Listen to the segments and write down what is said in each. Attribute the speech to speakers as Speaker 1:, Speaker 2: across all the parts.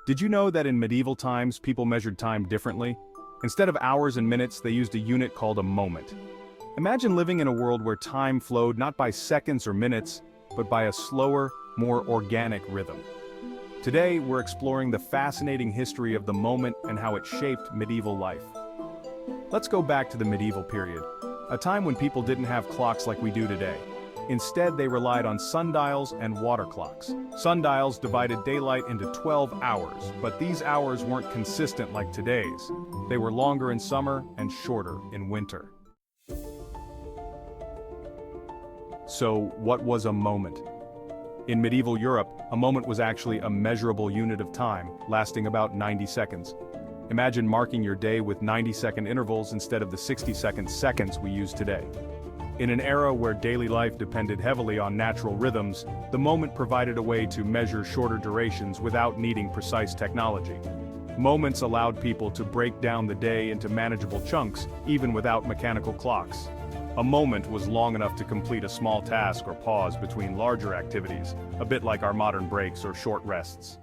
Speaker 1: Did you know that in medieval times, people measured time differently? Instead of hours and minutes, they used a unit called a moment. Imagine living in a world where time flowed not by seconds or minutes, but by a slower, more organic rhythm. Today, we're exploring the fascinating history of the moment and how it shaped medieval life. Let's go back to the medieval period, a time when people didn't have clocks like we do today. Instead, they relied on sundials and water clocks. Sundials divided daylight into 12 hours, but these hours weren't consistent like today's. They were longer in summer and shorter in winter. So, what was a moment? In medieval Europe, a moment was actually a measurable unit of time, lasting about 90 seconds. Imagine marking your day with 90-second intervals instead of the 60-second seconds we use today. In an era where daily life depended heavily on natural rhythms, the moment provided a way to measure shorter durations without needing precise technology. Moments allowed people to break down the day into manageable chunks, even without mechanical clocks. A moment was long enough to complete a small task or pause between larger activities, a bit like our modern breaks or short rests.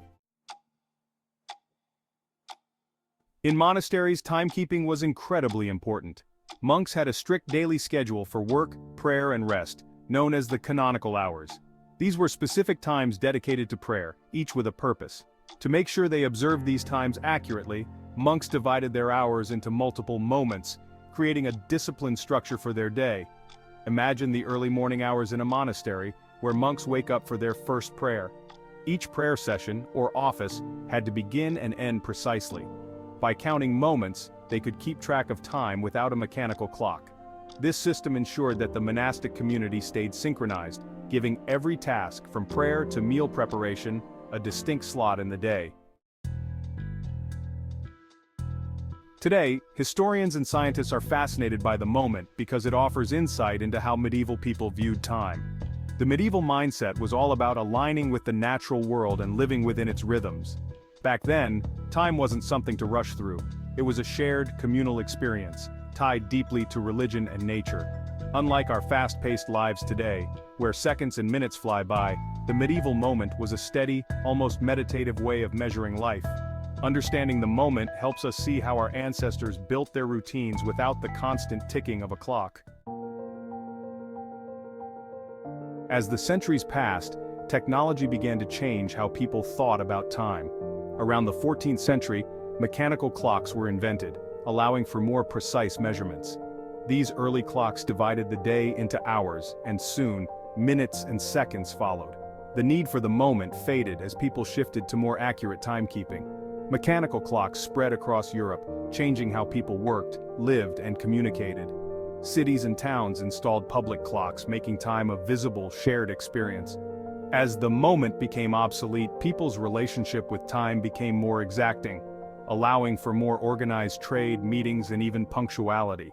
Speaker 1: In monasteries, timekeeping was incredibly important. Monks had a strict daily schedule for work, prayer, and rest, known as the canonical hours. These were specific times dedicated to prayer, each with a purpose. To make sure they observed these times accurately, monks divided their hours into multiple moments, creating a disciplined structure for their day. Imagine the early morning hours in a monastery, where monks wake up for their first prayer. Each prayer session, or office, had to begin and end precisely. By counting moments, they could keep track of time without a mechanical clock. This system ensured that the monastic community stayed synchronized, giving every task, from prayer to meal preparation, a distinct slot in the day. Today, historians and scientists are fascinated by the moment because it offers insight into how medieval people viewed time. The medieval mindset was all about aligning with the natural world and living within its rhythms. Back then, time wasn't something to rush through. It was a shared, communal experience, tied deeply to religion and nature. Unlike our fast-paced lives today, where seconds and minutes fly by, the medieval moment was a steady, almost meditative way of measuring life. Understanding the moment helps us see how our ancestors built their routines without the constant ticking of a clock. As the centuries passed, technology began to change how people thought about time. Around the 14th century, mechanical clocks were invented, allowing for more precise measurements. These early clocks divided the day into hours, and soon, minutes and seconds followed. The need for the moment faded as people shifted to more accurate timekeeping. Mechanical clocks spread across Europe, changing how people worked, lived, and communicated. Cities and towns installed public clocks, making time a visible, shared experience. As the moment became obsolete, people's relationship with time became more exacting, allowing for more organized trade, meetings, and even punctuality.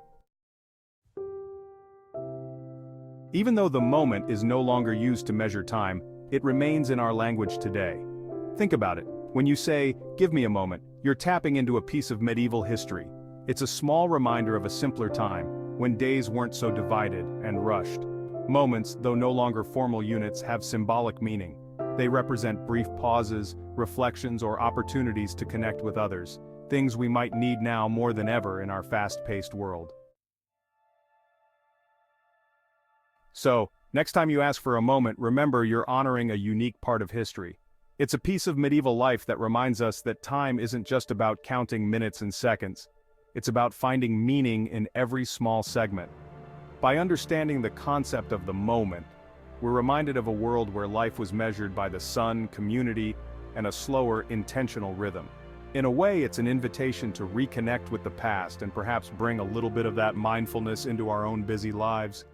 Speaker 1: Even though the moment is no longer used to measure time, it remains in our language today. Think about it. When you say, "Give me a moment," you're tapping into a piece of medieval history. It's a small reminder of a simpler time, when days weren't so divided and rushed. Moments, though no longer formal units, have symbolic meaning. They represent brief pauses, reflections, or opportunities to connect with others, things we might need now more than ever in our fast-paced world. So, next time you ask for a moment, remember you're honoring a unique part of history. It's a piece of medieval life that reminds us that time isn't just about counting minutes and seconds. It's about finding meaning in every small segment. By understanding the concept of the moment, we're reminded of a world where life was measured by the sun, community, and a slower, intentional rhythm. In a way, it's an invitation to reconnect with the past and perhaps bring a little bit of that mindfulness into our own busy lives.